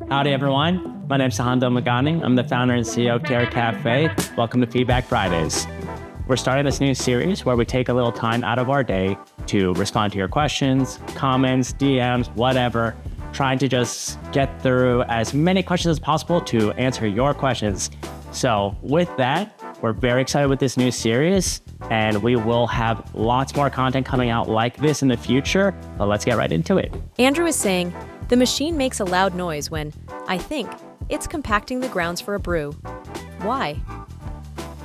Howdy, everyone. My name's Sahand Dilmaghani. I'm the founder and CEO of Terra Cafe. Welcome to Feedback Fridays. We're starting this new series where we take a little time out of our day to respond to your questions, comments, DMs, whatever, trying to just get through as many questions as possible to answer your questions. So with that, we're very excited with this new series, and we will have lots more content coming out like this in the future. But let's get right into it. Andrew is saying, the machine makes a loud noise when, I think, it's compacting the grounds for a brew. Why?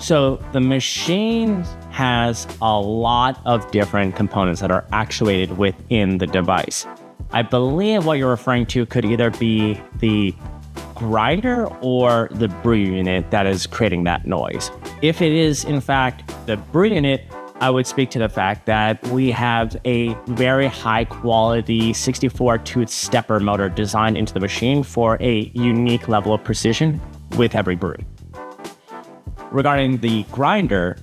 So the machine has a lot of different components that are actuated within the device. I believe what you're referring to could either be the grinder or the brew unit that is creating that noise. If it is, in fact, the brew unit, I would speak to the fact that we have a very high quality 64-tooth stepper motor designed into the machine for a unique level of precision with every brew. Regarding the grinder,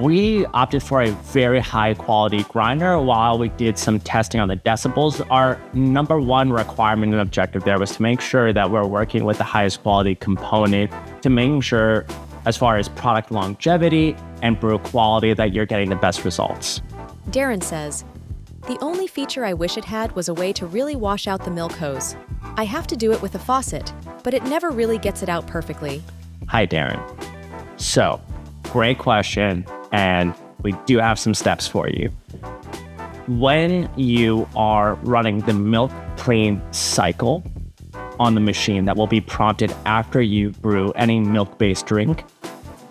we opted for a very high quality grinder while we did some testing on the decibels. Our number one requirement and objective there was to make sure that we're working with the highest quality component to making sure, as far as product longevity and brew quality, that you're getting the best results. Darren says, the only feature I wish it had was a way to really wash out the milk hose. I have to do it with a faucet, but it never really gets it out perfectly. Hi, Darren. So, great question, and we do have some steps for you. When you are running the milk clean cycle on the machine that will be prompted after you brew any milk-based drink,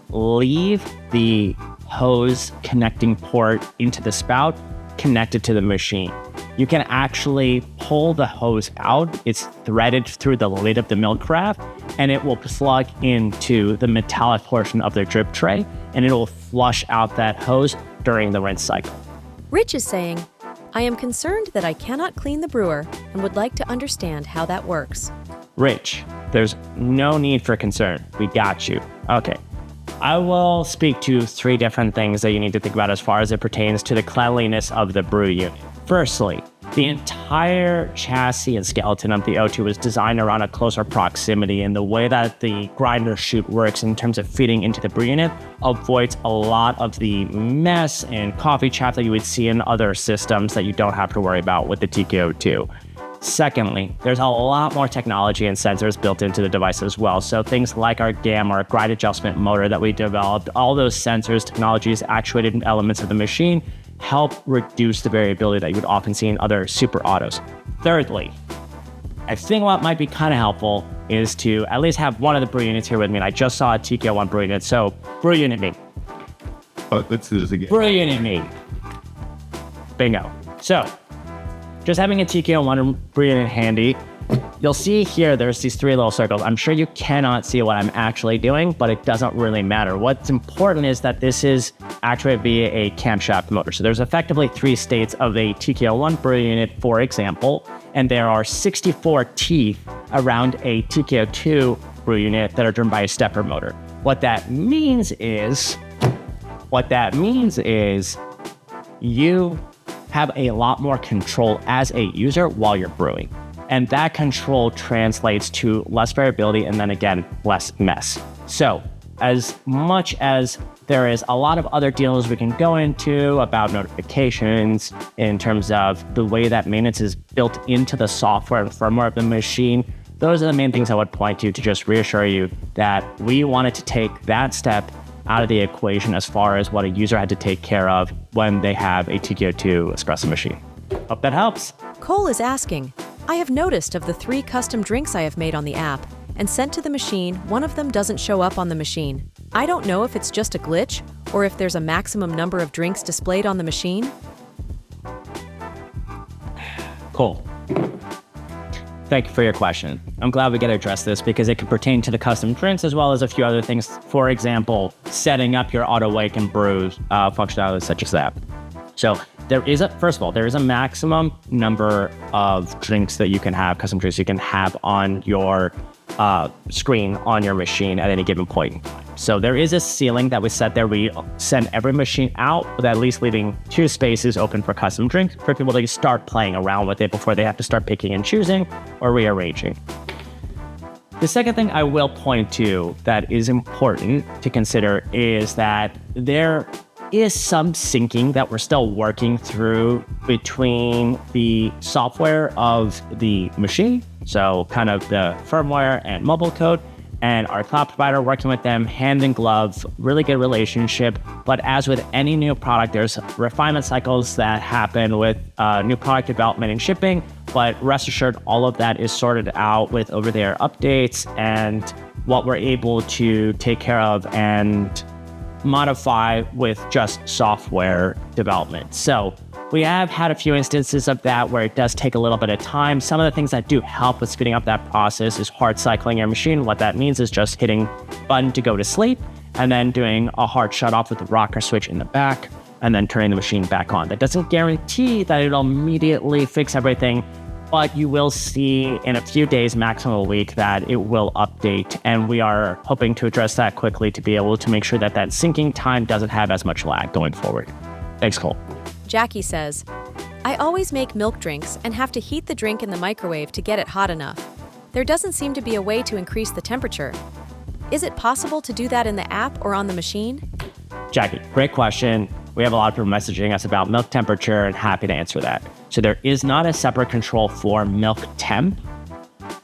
leave the hose connecting port into the spout connected to the machine. You can actually pull the hose out. It's threaded through the lid of the milk carafe, and it will plug into the metallic portion of the drip tray, and it will flush out that hose during the rinse cycle. Rich is saying, I am concerned that I cannot clean the brewer and would like to understand how that works. Rich, there's no need for concern. We got you. Okay. I will speak to three different things that you need to think about as far as it pertains to the cleanliness of the brew unit. Firstly, the entire chassis and skeleton of the O2 was designed around a closer proximity, and the way that the grinder chute works in terms of feeding into the brew unit avoids a lot of the mess and coffee chaff that you would see in other systems that you don't have to worry about with the TK-02. Secondly, there's a lot more technology and sensors built into the device as well. So things like our GAM, or grind adjustment motor that we developed, all those sensors, technologies, actuated elements of the machine help reduce the variability that you would often see in other super autos. Thirdly, I think what might be kind of helpful is to at least have one of the brew units here with me. And I just saw a TK-01 brew unit, so brew unit me. Oh, let's do this again. Brew unit me. Bingo. So, just having a TK-01 brew unit handy, you'll see here there's these three little circles. I'm sure you cannot see what I'm actually doing, but it doesn't really matter. What's important is that this is actuated via a camshaft motor. So there's effectively three states of a TK-01 brew unit, for example, and there are 64 teeth around a TK-02 brew unit that are driven by a stepper motor. What that means is you have a lot more control as a user while you're brewing. And that control translates to less variability and then again, less mess. So as much as there is a lot of other deals we can go into about notifications in terms of the way that maintenance is built into the software and firmware of the machine, those are the main things I would point to just reassure you that we wanted to take that step out of the equation as far as what a user had to take care of when they have a TK-02 espresso machine. Hope that helps. Cole is asking, I have noticed of the 3 custom drinks I have made on the app and sent to the machine, one of them doesn't show up on the machine. I don't know if it's just a glitch or if there's a maximum number of drinks displayed on the machine. Cool. Thank you for your question. I'm glad we get to address this because it can pertain to the custom drinks as well as a few other things. For example, setting up your auto wake and brew functionality such as that. So first of all, there is a maximum number of drinks that you can have, custom drinks you can have on your screen on your machine at any given point in time. So there is a ceiling that we set there. We send every machine out with at least leaving 2 spaces open for custom drinks for people to start playing around with it before they have to start picking and choosing or rearranging. The second thing I will point to that is important to consider is that there is some syncing that we're still working through between the software of the machine, so kind of the firmware and mobile code, and our cloud provider, working with them hand in glove, really good relationship. But as with any new product, there's refinement cycles that happen with new product development and shipping. But rest assured, all of that is sorted out with over-the-air updates and what we're able to take care of and modify with just software development. So we have had a few instances of that where it does take a little bit of time. Some of the things that do help with speeding up that process is hard cycling your machine. What that means is just hitting button to go to sleep and then doing a hard shut off with the rocker switch in the back and then turning the machine back on. That doesn't guarantee that it'll immediately fix everything, but you will see in a few days, maximum a week, that it will update. And we are hoping to address that quickly to be able to make sure that that syncing time doesn't have as much lag going forward. Thanks, Cole. Jackie says, I always make milk drinks and have to heat the drink in the microwave to get it hot enough. There doesn't seem to be a way to increase the temperature. Is it possible to do that in the app or on the machine? Jackie, great question. We have a lot of people messaging us about milk temperature and happy to answer that. So there is not a separate control for milk temp.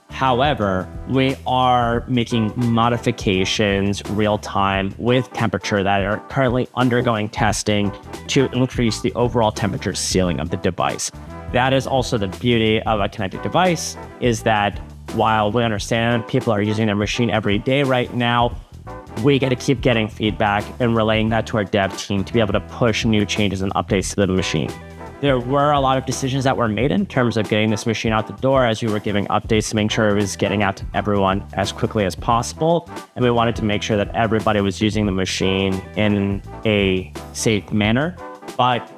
However, we are making modifications real time with temperature that are currently undergoing testing to increase the overall temperature ceiling of the device. That is also the beauty of a connected device, is that while we understand people are using their machine every day right now, we get to keep getting feedback and relaying that to our dev team to be able to push new changes and updates to the machine. There were a lot of decisions that were made in terms of getting this machine out the door as we were giving updates to make sure it was getting out to everyone as quickly as possible. And we wanted to make sure that everybody was using the machine in a safe manner. But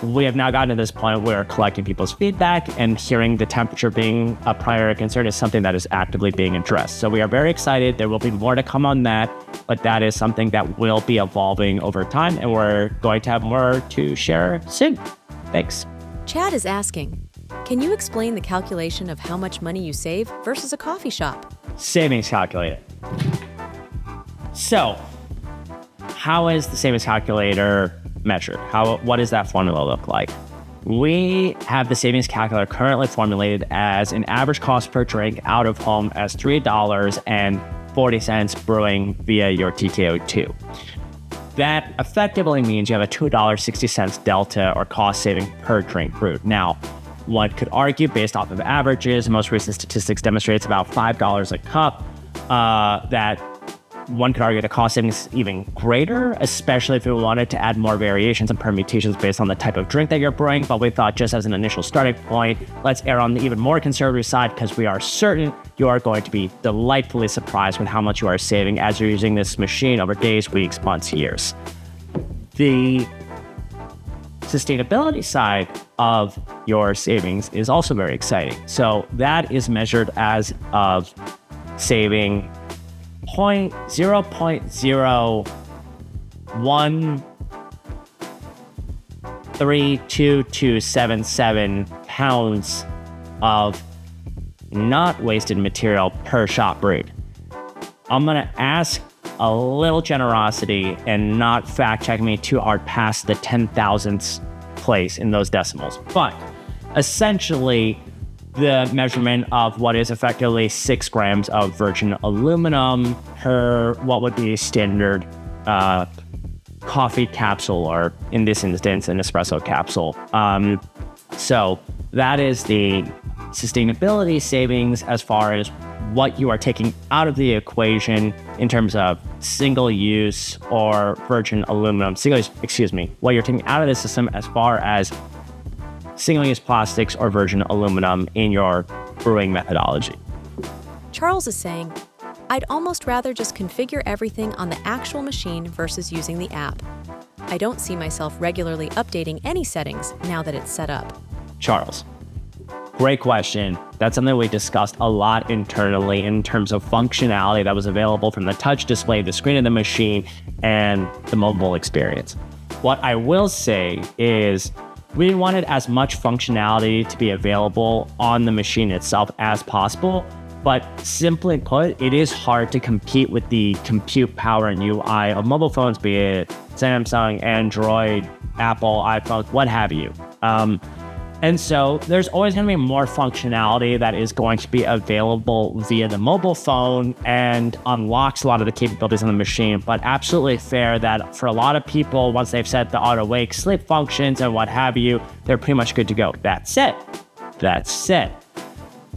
we have now gotten to this point where collecting people's feedback and hearing the temperature being a primary concern is something that is actively being addressed. So we are very excited. There will be more to come on that, but that is something that will be evolving over time, and we're going to have more to share soon. Thanks. Chad is asking, can you explain the calculation of how much money you save versus a coffee shop? Savings calculator. So, how is the savings calculator measured? What does that formula look like? We have the savings calculator currently formulated as an average cost per drink out of home as $3.40 brewing via your TK-02. That effectively means you have a $2.60 delta or cost saving per drink brewed. Now, one could argue based off of averages, most recent statistics demonstrates about $5 a cup, that one could argue the cost savings is even greater, especially if we wanted to add more variations and permutations based on the type of drink that you're brewing. But we thought, just as an initial starting point, let's err on the even more conservative side, because we are certain you are going to be delightfully surprised with how much you are saving as you're using this machine over days, weeks, months, years. The sustainability side of your savings is also very exciting. So that is measured as of saving 0.0132277 pounds of not wasted material per shot brewed. I'm gonna ask a little generosity and not fact check me too hard past the 10,000th place in those decimals. But essentially, the measurement of what is effectively 6 grams of virgin aluminum per what would be a standard coffee capsule, or in this instance, an espresso capsule. So that is the sustainability savings as far as what you are taking out of the equation in terms of single use or virgin aluminum, what you're taking out of the system as far as single-use plastics or virgin aluminum in your brewing methodology. Charles is saying, I'd almost rather just configure everything on the actual machine versus using the app. I don't see myself regularly updating any settings now that it's set up. Charles, great question. That's something we discussed a lot internally in terms of functionality that was available from the touch display, the screen of the machine, and the mobile experience. What I will say is, we wanted as much functionality to be available on the machine itself as possible, But simply put, it is hard to compete with the compute power and UI of mobile phones, be it Samsung, Android, Apple, iPhones, what have you. And so there's always going to be more functionality that is going to be available via the mobile phone and unlocks a lot of the capabilities on the machine. But absolutely fair that for a lot of people, once they've set the auto wake, sleep functions and what have you, they're pretty much good to go. That said,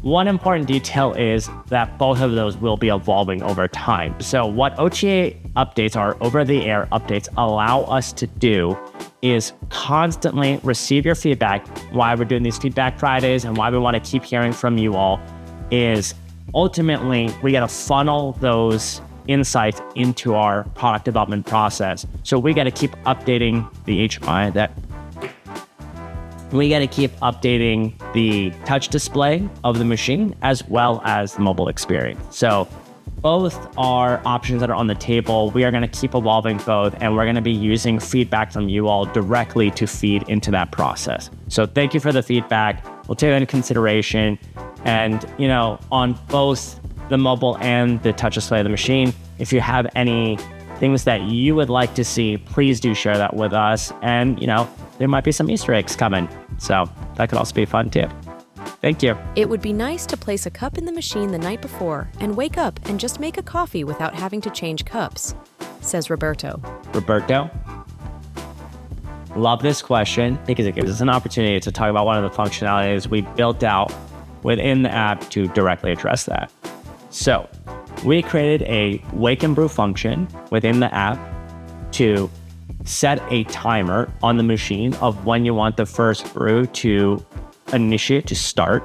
one important detail is that both of those will be evolving over time. So what OTA updates or over-the-air updates allow us to do is constantly receive your feedback. Why we're doing these Feedback Fridays and why we want to keep hearing from you all is ultimately we got to funnel those insights into our product development process. So we got to keep updating the HMI we got to keep updating the touch display of the machine as well as the mobile experience. So both are options that are on the table. We are going to keep evolving both, and we're going to be using feedback from you all directly to feed into that process. So thank you for the feedback. We'll take that into consideration. And, on both the mobile and the touch display of the machine, if you have any things that you would like to see, please do share that with us. And, there might be some Easter eggs coming. So that could also be fun too. Thank you. It would be nice to place a cup in the machine the night before and wake up and just make a coffee without having to change cups, says Roberto. Roberto? Love this question because it gives us an opportunity to talk about one of the functionalities we built out within the app to directly address that. So we created a wake and brew function within the app to set a timer on the machine of when you want the first brew to initiate, to start.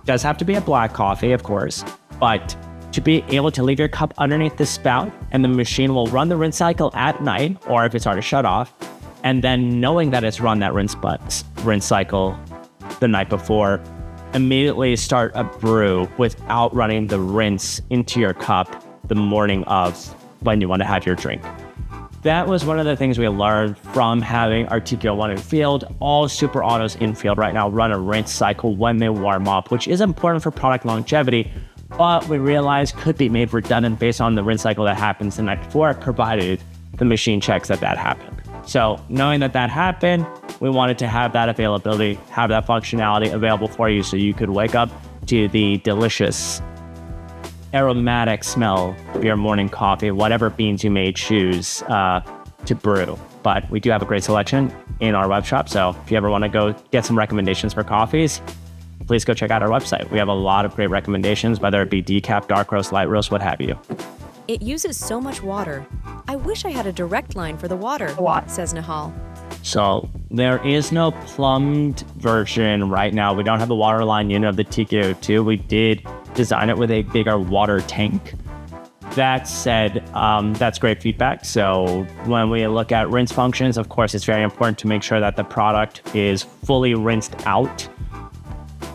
Does have to be a black coffee, of course, but to be able to leave your cup underneath the spout and the machine will run the rinse cycle at night, or if it's already shut off, and then knowing that it's run that rinse cycle the night before, immediately start a brew without running the rinse into your cup the morning of when you want to have your drink. That was one of the things we learned from having our TK-01 in field. All super autos in field right now run a rinse cycle when they warm up, which is important for product longevity, but we realized could be made redundant based on the rinse cycle that happens the night before, provided the machine checks that happened. So knowing that happened, we wanted to have that availability, have that functionality available for you so you could wake up to the delicious aromatic smell of your morning coffee, whatever beans you may choose to brew. But we do have a great selection in our web shop. So if you ever want to go get some recommendations for coffees, please go check out our website. We have a lot of great recommendations, whether it be decaf, dark roast, light roast, what have you. It uses so much water. I wish I had a direct line for the water, says Nihal. So there is no plumbed version right now. We don't have the water line unit of the TK-02. We did design it with a bigger water tank. That said, that's great feedback. So when we look at rinse functions, of course, it's very important to make sure that the product is fully rinsed out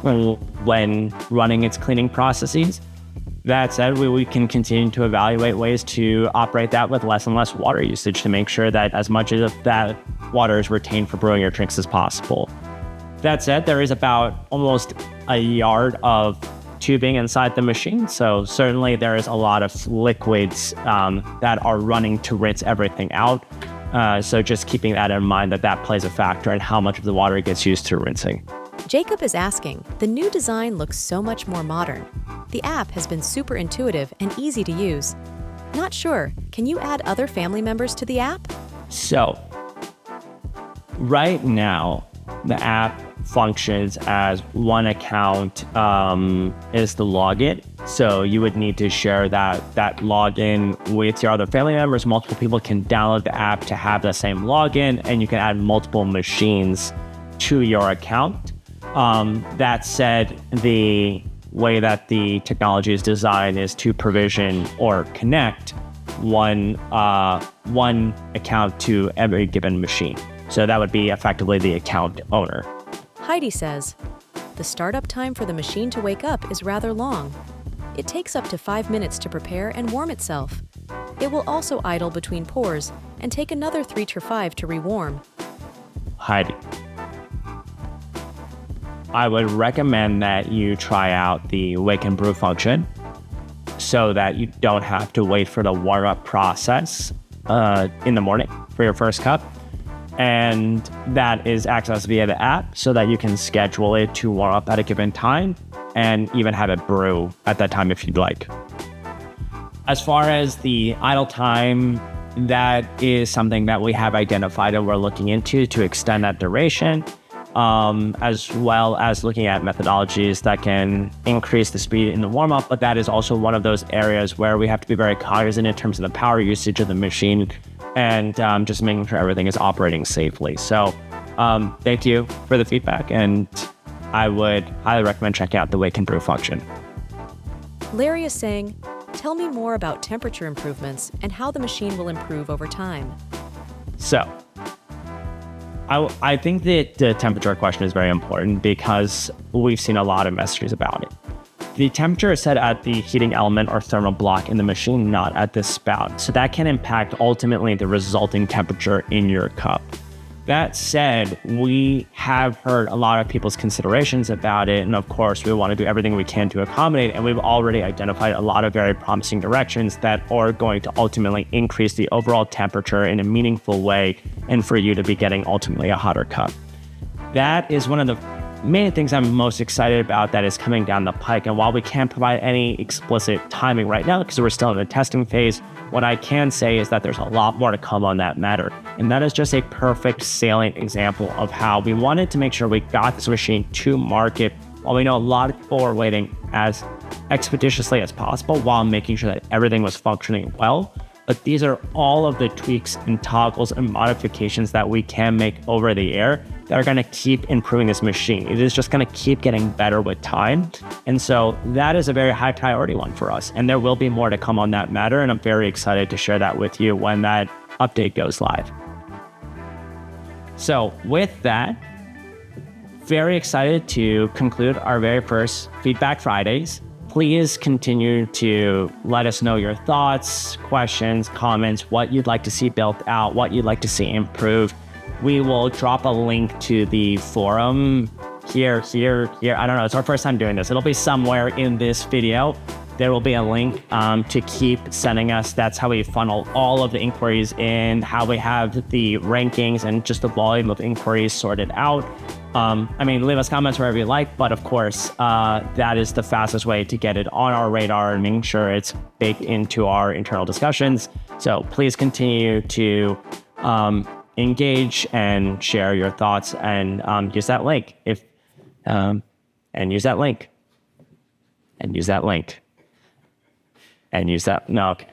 when running its cleaning processes. That said, we can continue to evaluate ways to operate that with less and less water usage to make sure that as much of that water is retained for brewing your drinks as possible. That said, there is about almost a yard of tubing inside the machine. So certainly there is a lot of liquids that are running to rinse everything out. So just keeping that in mind that plays a factor in how much of the water gets used to rinsing. Jacob is asking, the new design looks so much more modern. The app has been super intuitive and easy to use. Not sure, can you add other family members to the app? So right now, the app functions as one account is the login. So you would need to share that login with your other family members. Multiple people can download the app to have the same login, and you can add multiple machines to your account. That said, the way that the technology is designed is to provision or connect one account to every given machine. So that would be effectively the account owner. Heidi says, the startup time for the machine to wake up is rather long. It takes up to 5 minutes to prepare and warm itself. It will also idle between pours and take another 3 to 5 to rewarm. Heidi, I would recommend that you try out the wake and brew function so that you don't have to wait for the warm-up process in the morning for your first cup. And that is accessed via the app so that you can schedule it to warm up at a given time and even have it brew at that time if you'd like. As far as the idle time, that is something that we have identified and we're looking into to extend that duration, as well as looking at methodologies that can increase the speed in the warm-up. But that is also one of those areas where we have to be very cognizant in terms of the power usage of the machine and just making sure everything is operating safely. So thank you for the feedback, and I would highly recommend checking out the wake and brew function. Larry is saying, tell me more about temperature improvements and how the machine will improve over time. So I think that the temperature question is very important because we've seen a lot of messages about it. The temperature is set at the heating element or thermal block in the machine, not at the spout. So that can impact ultimately the resulting temperature in your cup. That said, we have heard a lot of people's considerations about it. And of course, we want to do everything we can to accommodate. And we've already identified a lot of very promising directions that are going to ultimately increase the overall temperature in a meaningful way and for you to be getting ultimately a hotter cup. That is one of the main things I'm most excited about that is coming down the pike. And while we can't provide any explicit timing right now because we're still in the testing phase, what I can say is that there's a lot more to come on that matter. And that is just a perfect salient example of how we wanted to make sure we got this machine to market while we know a lot of people are waiting as expeditiously as possible while making sure that everything was functioning well. But these are all of the tweaks and toggles and modifications that we can make over the air that are going to keep improving this machine. It is just going to keep getting better with time. And so that is a very high priority one for us. And there will be more to come on that matter. And I'm very excited to share that with you when that update goes live. So with that, very excited to conclude our very first Feedback Fridays. Please continue to let us know your thoughts, questions, comments, what you'd like to see built out, what you'd like to see improved. We will drop a link to the forum here. I don't know. It's our first time doing this. It'll be somewhere in this video. There will be a link to keep sending us. That's how we funnel all of the inquiries in, how we have the rankings and just the volume of inquiries sorted out. Leave us comments wherever you like, but of course, that is the fastest way to get it on our radar and making sure it's baked into our internal discussions. So please continue to engage and share your thoughts and use that link. Okay.